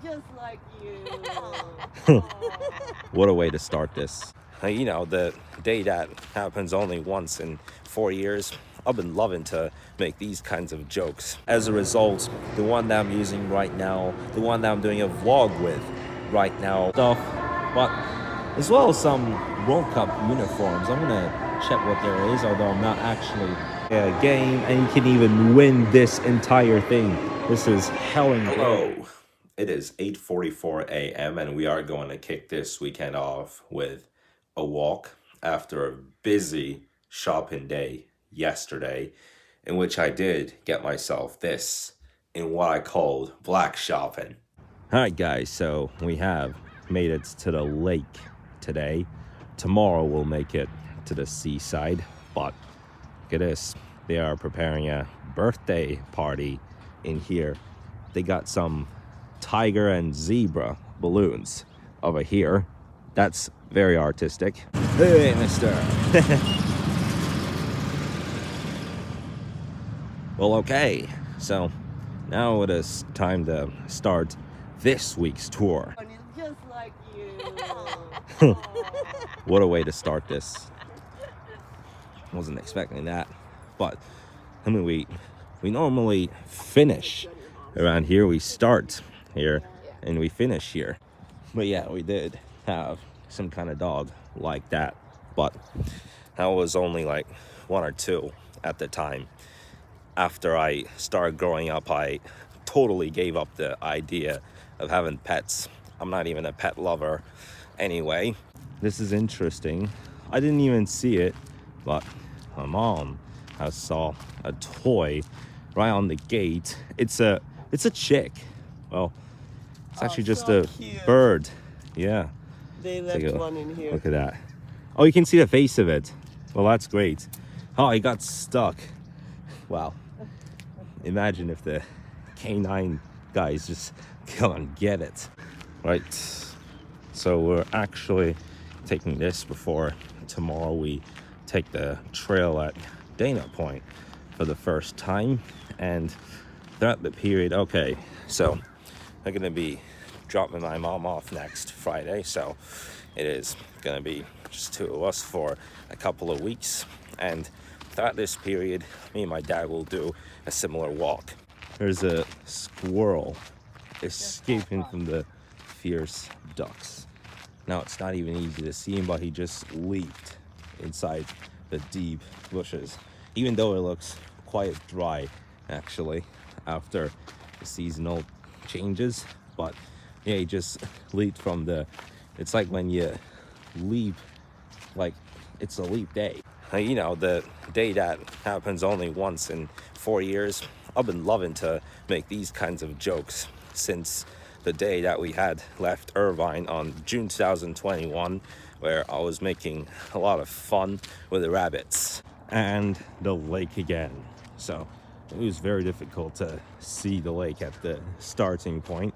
just like you. What a way to start this. You know, the day that happens only once in 4 years. I've been loving to make these kinds of jokes. As a result, the one that I'm using right now, the one that I'm doing a vlog with right now, stuff, but as well as some World Cup uniforms. I'm gonna check what there is, although I'm not actually a game, and you can even win this entire thing. This is hell and hello. It is 8:44 a.m. and we are going to kick this weekend off with a walk after a busy shopping day yesterday, in which I did get myself this in what I called black shopping. All right, guys, so we have made it to the lake today. Tomorrow we'll make it to the seaside, but look at this. They are preparing a birthday party in here. They got some tiger and zebra balloons over here. That's very artistic. Hey, mister. Well, okay. So now it is time to start this week's tour. And it's just like you. What a way to start this. Wasn't expecting that. But I mean, we normally finish around here. We start here and we finish here. But yeah, we did have some kind of dog like that, but that was only like one or two at the time. After I started growing up, I totally gave up the idea of having pets. I'm not even a pet lover anyway. This is interesting. I didn't even see it, but my mom has saw a toy right on the gate. It's a chick. Well, it's actually just so a cute. bird. Yeah. They Take left a one in here. look at that. Oh, you can see the face of it. Well, that's great. Oh, it got stuck. Wow. Imagine if the canine guys just go and get it. Right. So we're actually taking this before tomorrow we take the trail at Dana Point for the first time. And throughout the period, okay, so I'm gonna be dropping my mom off next Friday, so it is gonna be just two of us for a couple of weeks, and throughout this period me and my dad will do a similar walk. There's a squirrel escaping from the fierce ducks. Now it's not even easy to see him, but he just leaped inside the deep bushes, even though it looks quite dry actually after the seasonal changes. But yeah, he just leaped from the, it's like when you leap, like it's a leap day. You know, the day that happens only once in 4 years. I've been loving to make these kinds of jokes since the day that we had left Irvine on June 2021, where I was making a lot of fun with the rabbits and the lake again. So it was very difficult to see the lake at the starting point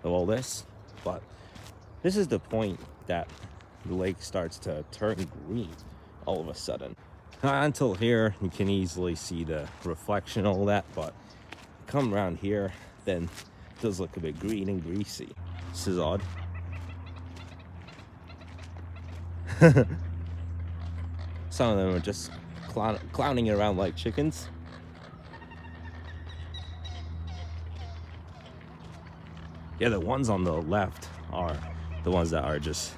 of all this, but this is the point that the lake starts to turn green all of a sudden. Until here you can easily see the reflection, all that, but come around here then it does look a bit green and greasy. This is odd. Some of them are just clowning around like chickens. Yeah, the ones on the left are the ones that are just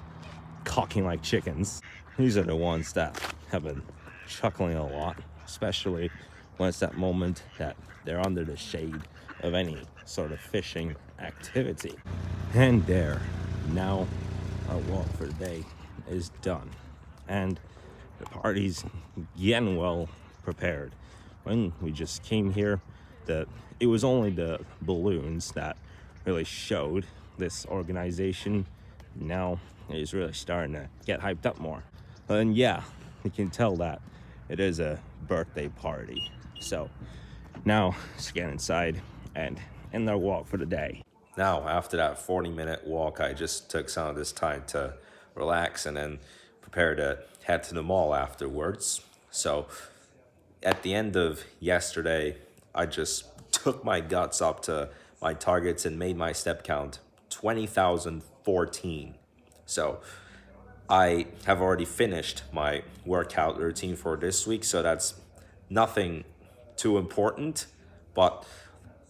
cocking like chickens. These are the ones that have been chuckling a lot, especially when it's that moment that they're under the shade of any sort of fishing activity. And there, now our walk for the day is done. And the party's getting well prepared. When we just came here, it was only the balloons that really showed this organization. Now it is really starting to get hyped up more. And yeah, you can tell that it is a birthday party. So now let's get inside and end our walk for the day. Now, after that 40-minute walk, I just took some of this time to relax and then prepare to head to the mall afterwards. So at the end of yesterday, I just took my guts up to my targets and made my step count 20,014. So I have already finished my workout routine for this week, so that's nothing too important, but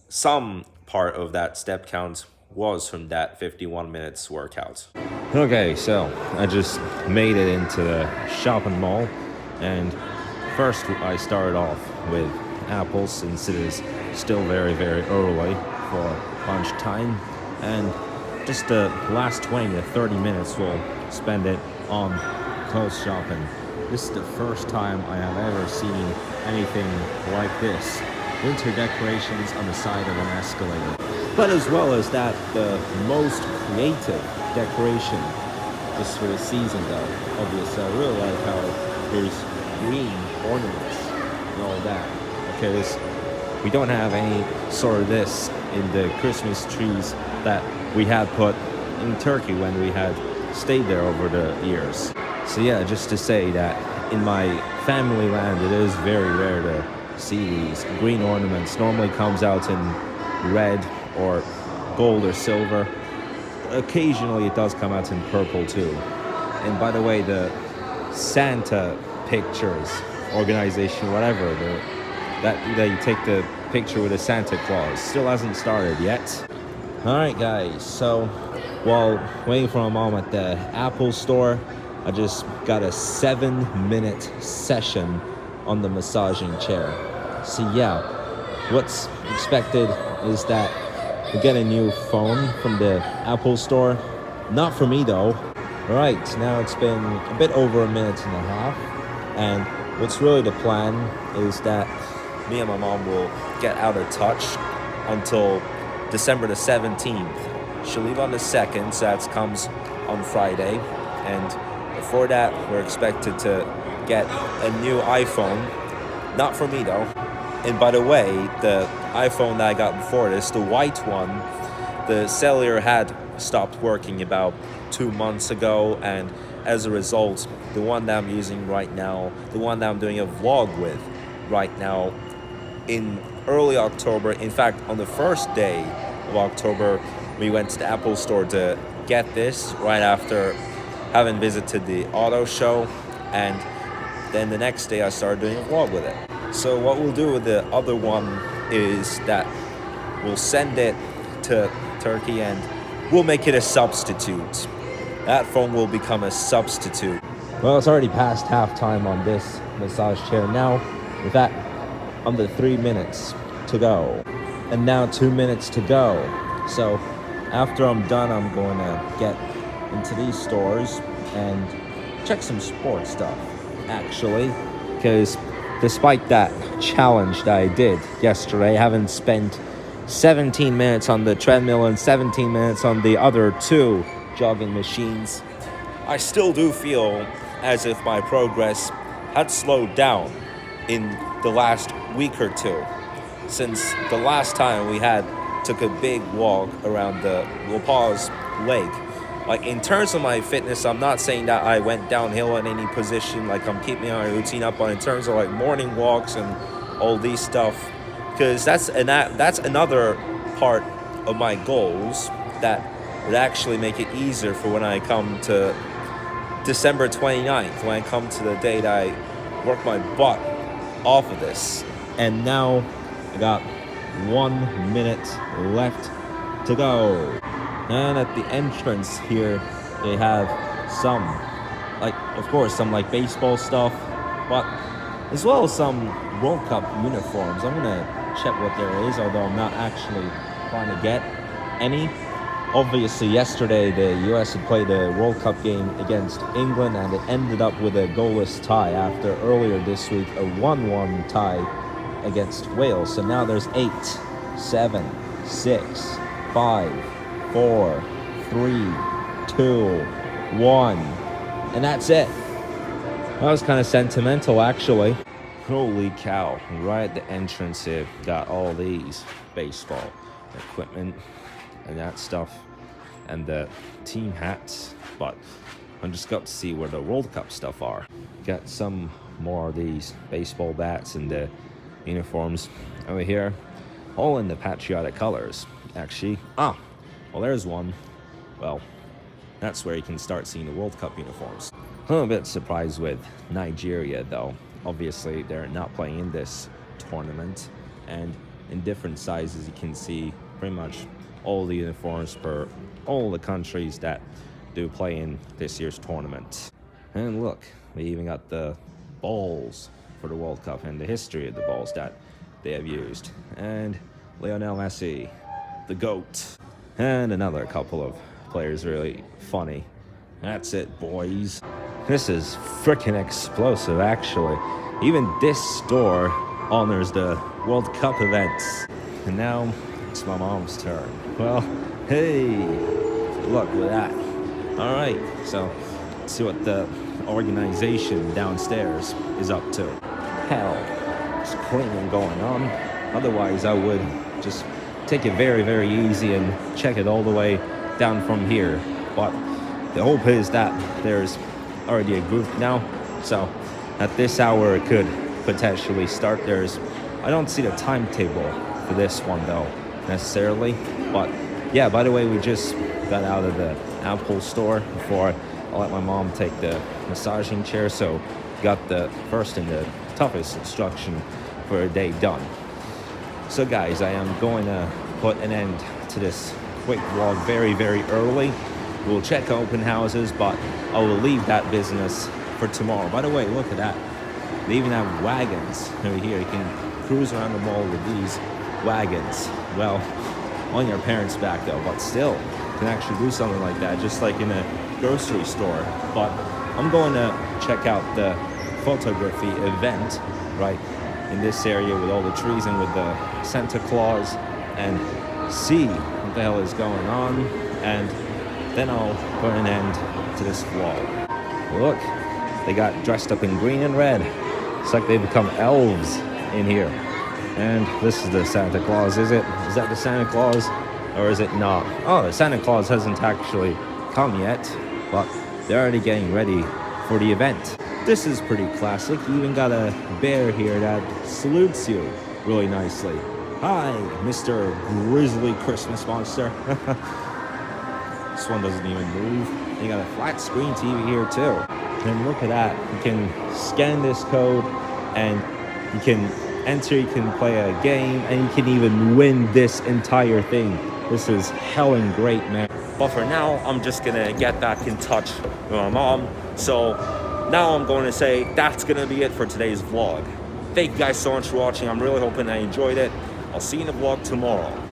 some part of that step count was from that 51 minutes workout. Okay, so I just made it into the shopping mall, and first I started off with apples since it is still very, very early for lunchtime, and just the last 20 to 30 minutes we'll spend it on clothes shopping. This is the first time I have ever seen anything like this. Winter decorations on the side of an escalator. But as well as that, the most creative decoration just for the season though. Obviously, I really like how there's green ornaments and all that. Because we don't have any sort of this in the Christmas trees that we had put in Turkey when we had stayed there over the years. So yeah, just to say that in my family land, it is very rare to see these green ornaments. Normally comes out in red or gold or silver. Occasionally it does come out in purple too. And by the way, the Santa Pictures organization, whatever, that you take the picture with a Santa Claus, still hasn't started yet. Alright guys, so while waiting for my mom at the Apple store, I just got a 7-minute session on the massaging chair. So yeah, what's expected is that we get a new phone from the Apple store. Not for me though. Alright, now it's been a bit over a minute and a half, and what's really the plan is that me and my mom will get out of touch until December the 17th. She'll leave on the 2nd, so that comes on Friday, and before that we're expected to get a new iPhone. Not for me though. And by the way, the iPhone that I got before this, the white one, the cellular had stopped working about 2 months ago, and as a result, the one that I'm using right now, the one that I'm doing a vlog with right now, in early October, in fact on the first day of October, we went to the Apple store to get this right after having visited the auto show, and then the next day I started doing a vlog with it. So what we'll do with the other one is that we'll send it to Turkey and we'll make it a substitute. That phone will become a substitute. Well, it's already past halftime on this massage chair. Now, with that, under 3 minutes to go. And now 2 minutes to go. So after I'm done, I'm going to get into these stores and check some sports stuff, actually. Because despite that challenge that I did yesterday, having spent 17 minutes on the treadmill and 17 minutes on the other 2 jogging machines, I still do feel as if my progress had slowed down in the last week or 2. Since the last time we took a big walk around the La Paz Lake. Like, in terms of my fitness, I'm not saying that I went downhill in any position, like I'm keeping my routine up, but in terms of like morning walks and all these stuff, because that's another part of my goals that would actually make it easier for when I come to December 29th, when I come to the day that I work my butt off of this. And now I got 1 minute left to go. And at the entrance here, they have some, of course, some baseball stuff, but as well as some World Cup uniforms. I'm gonna check what there is, although I'm not actually trying to get any. Obviously, yesterday the US had played a World Cup game against England, and it ended up with a goalless tie after earlier this week a 1-1 tie against Wales. So now there's 8, 7, 6, 5, 4, 3, 2, 1, and that's it. That was kind of sentimental, actually. Holy cow, right at the entrance here, got all these baseball equipment and that stuff, and the team hats, but I'm just got to see where the World Cup stuff are. Got some more of these baseball bats and the uniforms over here, all in the patriotic colors, actually. Well, there's one. well, that's where you can start seeing the World Cup uniforms. I'm a bit surprised with Nigeria, though. Obviously, they're not playing in this tournament, and in different sizes, you can see pretty much all the uniforms for all the countries that do play in this year's tournament. And look, we even got the balls for the World Cup and the history of the balls that they have used. And Lionel Messi, the GOAT. And another couple of players really funny. That's it, boys. This is freaking explosive, actually. Even this store honors the World Cup events. And now it's my mom's turn. Well, hey, look at that. All right, so let's see what the organization downstairs is up to. Hell, there's cleaning going on. Otherwise, I would just take it very, very easy and check it all the way down from here. But the hope is that there's already a group now, so at this hour it could potentially start. I don't see the timetable for this one though necessarily, but yeah, by the way, we just got out of the Apple store before I let my mom take the massaging chair, so got the first and the toughest instruction for a day done. So guys, I am going to put an end to this quick vlog very, very early. We'll check open houses, but I will leave that business for tomorrow. By the way, look at that. They even have wagons over here. You can cruise around the mall with these wagons. Well, on your parents' back though, but still, you can actually do something like that, just like in a grocery store. But I'm going to check out the photography event right in this area with all the trees and with the Santa Claus, and see what the hell is going on, and then I'll put an end to this vlog. Look, they got dressed up in green and red. It's like they become elves in here. And this is the Santa Claus, is it? Is that the Santa Claus? Or is it not? Oh, the Santa Claus hasn't actually come yet, but they're already getting ready for the event. This is pretty classic. You even got a bear here that salutes you really nicely. Hi, Mr. Grizzly Christmas Monster. This one doesn't even move. You got a flat screen TV here too. And look at that. You can scan this code and you can enter, you can play a game, and you can even win this entire thing. This is hellen great, man. But for now, I'm just gonna get back in touch with my mom. So now I'm going to say that's gonna be it for today's vlog. Thank you guys so much for watching. I'm really hoping I enjoyed it. I'll see you in the vlog tomorrow.